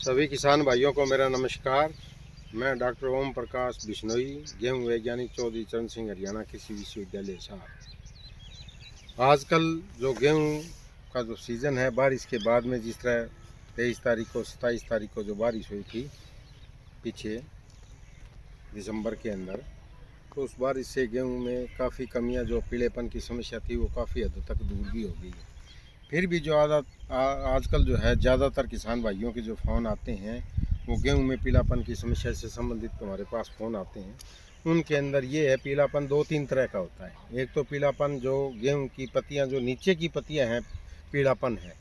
सभी किसान भाइयों को मेरा नमस्कार। मैं डॉक्टर ओम प्रकाश बिश्नोई, गेहूं वैज्ञानिक चौधरी चरण सिंह, हरियाणा कृषि विश्वविद्यालय साहब। आजकल जो गेहूं का जो सीज़न है, बारिश के बाद में जिस तरह 23 तारीख को 27 तारीख को जो बारिश हुई थी पीछे दिसंबर के अंदर, तो उस बारिश से गेहूं में काफ़ी कमियां, जो पीलेपन की समस्या थी वो काफ़ी हद तक दूर भी हो गई है। फिर भी जो आजकल जो है ज़्यादातर किसान भाइयों के जो फ़ोन आते हैं, वो गेहूं में पीलापन की समस्या से संबंधित हमारे पास फ़ोन आते हैं। उनके अंदर ये है, पीलापन दो तीन तरह का होता है। एक तो पीलापन जो गेहूं की पत्तियां, जो नीचे की पत्तियां हैं, पीलापन है,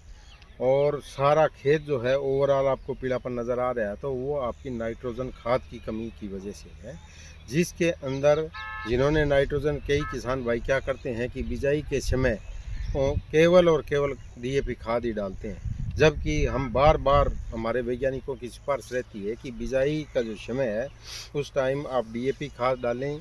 और सारा खेत जो है ओवरऑल आपको पीलापन नज़र आ रहा है, तो वो आपकी नाइट्रोजन खाद की कमी की वजह से है। जिसके अंदर जिन्होंने नाइट्रोजन, कई किसान भाई क्या करते हैं कि बिजाई के समय केवल और केवल डीएपी खाद ही डालते हैं, जबकि हम बार बार हमारे वैज्ञानिकों की सिफारिश रहती है कि बिजाई का जो समय है उस टाइम आप डीएपी खाद डालें,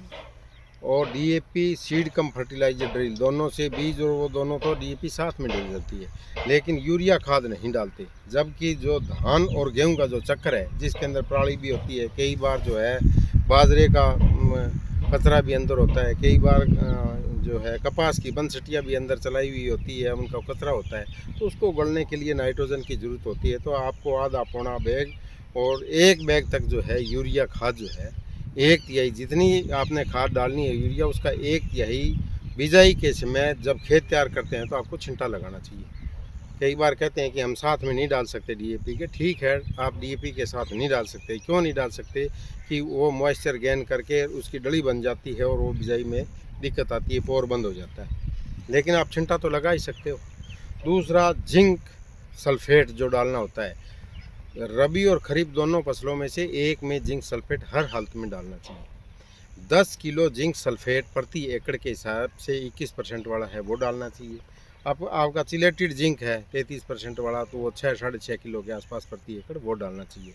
और DAP seed cum fertiliser drill, दोनों से बीज और वो दोनों तो डीएपी साथ में डल जाती है, लेकिन यूरिया खाद नहीं डालते। जबकि जो धान और गेहूं का जो चक्कर है, जिसके अंदर पराली भी होती है, कई बार जो है बाजरे का कचरा भी अंदर होता है, कई बार जो है कपास की बंसटियाँ भी अंदर चलाई हुई होती है, उनका कचरा होता है, तो उसको गलने के लिए नाइट्रोजन की ज़रूरत होती है। तो आपको आधा पौना बैग और एक बैग तक जो है यूरिया खाद जो है, एक तिहाई जितनी आपने खाद डालनी है यूरिया, उसका एक तिहाई बिजाई के समय जब खेत तैयार करते हैं तो आपको छिंटा लगाना चाहिए। कई बार कहते हैं कि हम साथ में नहीं डाल सकते डीएपी के, ठीक है, आप डीएपी के साथ नहीं डाल सकते। क्यों नहीं डाल सकते? कि वो मॉइस्चर गेन करके उसकी डली बन जाती है और वो बिजाई में दिक्कत आती है, पोर बंद हो जाता है। लेकिन आप छिंटा तो लगा ही सकते हो। दूसरा, जिंक सल्फेट जो डालना होता है, रबी और खरीफ दोनों फसलों में से एक में जिंक सल्फेट हर हालत में डालना चाहिए। 10 किलो जिंक सल्फेट प्रति एकड़ के हिसाब से 21% वाला है वो डालना चाहिए। अब आपका चिलेटेड जिंक है 33% वाला, तो वो 6-6.5 किलो के आसपास प्रति एकड़ वो डालना चाहिए।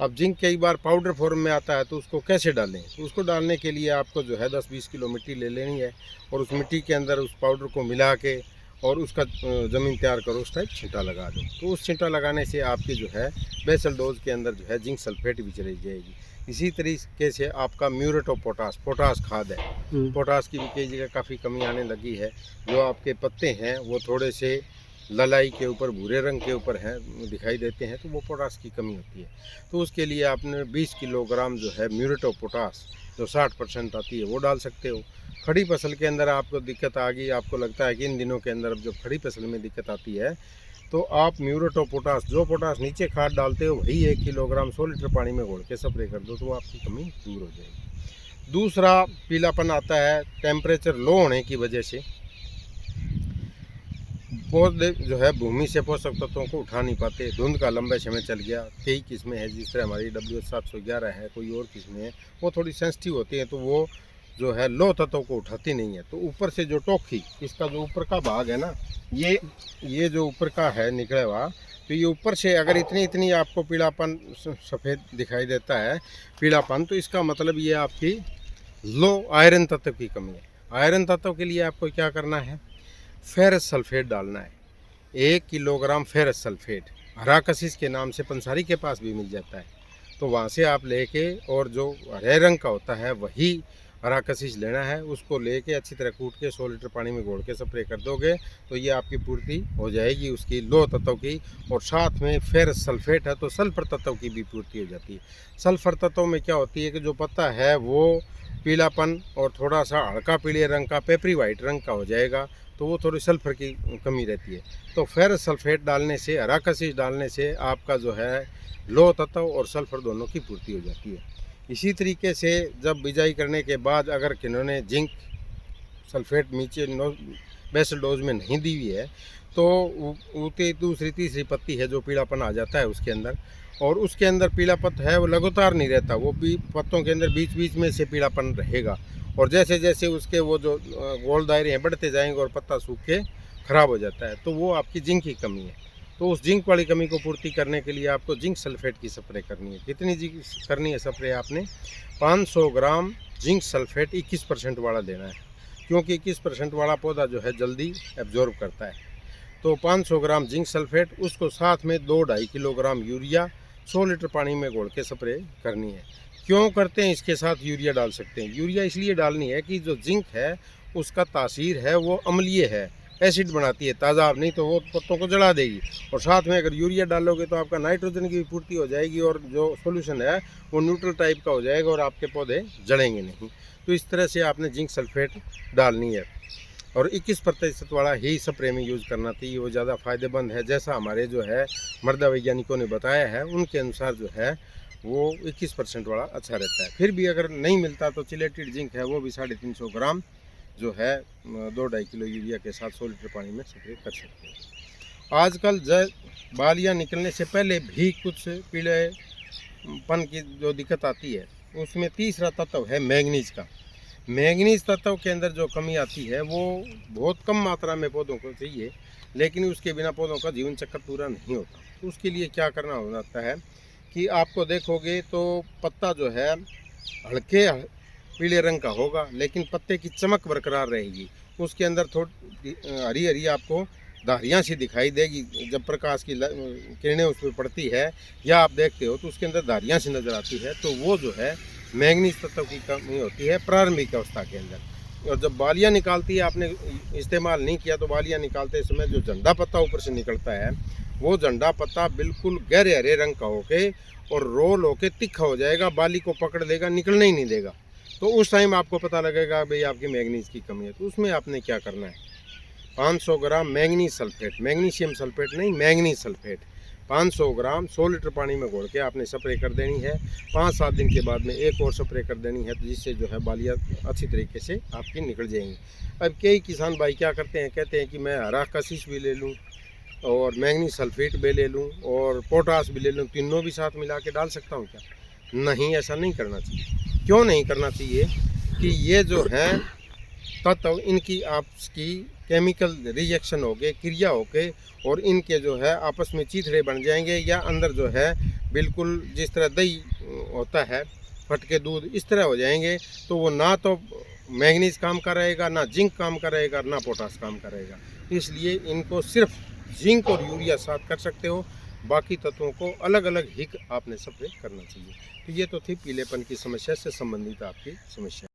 अब जिंक कई बार पाउडर फॉर्म में आता है, तो उसको कैसे डालें? तो उसको डालने के लिए आपको जो है 10-20 किलो मिट्टी ले लेनी है, और उस मिट्टी के अंदर उस पाउडर को मिला के और उसका ज़मीन तैयार करो, उस टाइप छींटा लगा दो। तो उस छींटा लगाने से आपकी जो है बेसल डोज के अंदर जो है जिंक सल्फेट भी चली जाएगी। इसी तरीके से आपका म्यूरेट ऑफ पोटास, पोटास खाद है, पोटास की भी कई जगह काफ़ी कमी आने लगी है। जो आपके पत्ते हैं वो थोड़े से ललाई के ऊपर, भूरे रंग के ऊपर हैं, दिखाई देते हैं, तो वो पोटास की कमी होती है। तो उसके लिए आपने 20 किलोग्राम जो है म्यूरेट ऑफ पोटास, जो 60% आती है, वो डाल सकते हो। खड़ी फसल के अंदर आपको दिक्कत आ गई, आपको लगता है कि इन दिनों के अंदर अब जब खड़ी फसल में दिक्कत आती है, तो आप म्यूरेट ऑफ पोटास, जो पोटास नीचे खाद डालते हो वही 1 किलोग्राम 100 लीटर पानी में घोल के स्प्रे कर दो, तो आपकी कमी दूर हो जाएगी। दूसरा पीलापन आता है टेम्परेचर लो होने की वजह से। पौधे जो है भूमि से पोषक तत्वों को उठा नहीं पाते, धुंध का लंबे समय चल गया। कई किस्में हैं, जिस तरह हमारी WH-711 है, कोई और किस्में हैं, वो थोड़ी सेंसिटिव होती हैं, तो वो जो है लो तत्वों को उठाती नहीं है। तो ऊपर से जो टोखी, इसका जो ऊपर का भाग है ना, ये जो ऊपर का है निकला हुआ, तो ये ऊपर से अगर इतनी इतनी आपको पीलापन सफ़ेद दिखाई देता है पीलापन, तो इसका मतलब ये आपकी लो आयरन तत्व की कमी है। आयरन तत्व के लिए आपको क्या करना है? फेरस सल्फेट डालना है। 1 किलोग्राम फेरस सल्फेट हरा कशिश के नाम से पंसारी के पास भी मिल जाता है, तो वहाँ से आप लेके, और जो हरे रंग का होता है वही हरा कशिश लेना है, उसको लेके अच्छी तरह कूट के 100 लीटर पानी में घोल के स्प्रे कर दोगे, तो ये आपकी पूर्ति हो जाएगी उसकी लो तत्व की। और साथ में फेरस सल्फेट है तो सल्फर तत्व की भी पूर्ति हो जाती है। सल्फर तत्व में क्या होती है कि जो पत्ता है वो पीलापन और थोड़ा सा हल्का पीले रंग का, पेपरी वाइट रंग का हो जाएगा, तो वो थोड़ी सल्फर की कमी रहती है। तो फेरस सल्फेट डालने से, हरा कशिश डालने से आपका जो है लो तत्व और सल्फर दोनों की पूर्ति हो जाती है। इसी तरीके से जब बिजाई करने के बाद अगर किन्होंने जिंक सल्फेट नीचे बेसल डोज में नहीं दी हुई है, तो दूसरी तीसरी पत्ती है जो पीलापन आ जाता है उसके अंदर, और उसके अंदर पीला पत्ता है वो लगातार नहीं रहता, वो भी पत्तों के अंदर बीच बीच में से पीलापन रहेगा, और जैसे जैसे उसके वो जो गोल दायरे हैं बढ़ते जाएंगे और पत्ता सूख के ख़राब हो जाता है, तो वो आपकी जिंक की कमी है। तो उस जिंक वाली कमी को पूर्ति करने के लिए आपको जिंक सल्फेट की स्प्रे करनी है। कितनी जिंक करनी है स्प्रे? आपने 500 ग्राम जिंक सल्फेट 21% वाला देना है, क्योंकि 21% वाला पौधा जो है जल्दी एब्जॉर्ब करता है। तो 500 ग्राम जिंक सल्फेट, उसको साथ में 2-2.5 किलोग्राम यूरिया 100 लीटर पानी में घोल के स्प्रे करनी है। क्यों करते हैं? इसके साथ यूरिया डाल सकते हैं। यूरिया इसलिए डालनी है कि जो जिंक है उसका तासीर है वो अम्लीय है, एसिड बनाती है, ताज़ा नहीं तो वो पत्तों को जला देगी। और साथ में अगर यूरिया डालोगे तो आपका नाइट्रोजन की भी पूर्ति हो जाएगी और जो सोल्यूशन है वो न्यूट्रल टाइप का हो जाएगा और आपके पौधे जलेंगे नहीं। तो इस तरह से आपने जिंक सल्फेट डालनी है और 21% वाला ही स्प्रे में यूज़ करना चाहिए, वो ज़्यादा फ़ायदेमंद है। जैसा हमारे जो है मृदा वैज्ञानिकों ने बताया है उनके अनुसार जो है वो 21% वाला अच्छा रहता है। फिर भी अगर नहीं मिलता तो चिलेटेड जिंक है वो भी 350 ग्राम जो है 2-2.5 किलो यूरिया के साथ 100 लीटर पानी में स्प्रे कर सकते हैं। आजकल बालियाँ निकलने से पहले भी कुछ पीलेपन की जो दिक्कत आती है उसमें तीसरा तत्व है मैंगनीज का। मैंगनीज तत्व के अंदर जो कमी आती है वो बहुत कम मात्रा में पौधों को चाहिए, लेकिन उसके बिना पौधों का जीवन चक्र पूरा नहीं होता। तो उसके लिए क्या करना होता है कि आपको देखोगे तो पत्ता जो है हल्के पीले रंग का होगा, लेकिन पत्ते की चमक बरकरार रहेगी। उसके अंदर थोड़ी हरी हरी आपको धारियाँ सी दिखाई देगी। जब प्रकाश की किरणें उस पर पड़ती है या आप देखते हो तो उसके अंदर धारियाँ सी नज़र आती है, तो वो जो है मैंगनीज तत्व की कमी होती है प्रारंभिक अवस्था के अंदर। और जब बालियाँ निकालती है, आपने इस्तेमाल नहीं किया तो बालियाँ निकालते समय जो झंडा पत्ता ऊपर से निकलता है वो झंडा पत्ता बिल्कुल गहरे हरे रंग का होके और रोल होके तिखा हो जाएगा, बाली को पकड़ लेगा, निकलने ही नहीं देगा। तो उस टाइम आपको पता लगेगा भाई आपकी मैंगनीज की कमी है। तो उसमें आपने क्या करना है, 500 ग्राम मैंगनीज सल्फेट, मैग्नीशियम सल्फेट नहीं, मैंगनीज सल्फेट 500 ग्राम 100 लीटर पानी में घोल के आपने स्प्रे कर देनी है। 5-7 दिन के बाद में एक और स्प्रे कर देनी है, तो जिससे जो है बालियाँ अच्छी तरीके से आपकी निकल जाएंगी। अब कई किसान भाई क्या करते हैं, कहते हैं कि मैं हरा कशिश भी ले लूँ और मैंगनीज सल्फेट भी ले लूँ और पोटास भी ले लूँ, तीनों भी साथ मिला के डाल सकता हूँ क्या? नहीं, ऐसा नहीं करना चाहिए। क्यों नहीं करना चाहिए कि ये जो है तत्व इनकी आपस की केमिकल रिएक्शन हो गए, क्रिया हो गए और इनके जो है आपस में चीथड़े बन जाएंगे या अंदर जो है बिल्कुल जिस तरह दही होता है फटके दूध, इस तरह हो जाएंगे। तो वो ना तो मैंगनीज काम का रहेगा, ना जिंक काम का रहेगा, ना पोटास काम का रहेगा। इसलिए इनको सिर्फ जिंक और यूरिया साथ कर सकते हो, बाकी तत्वों को अलग अलग ही आपने स्प्रे करना चाहिए। तो ये तो थी पीलेपन की समस्या से संबंधित आपकी समस्या।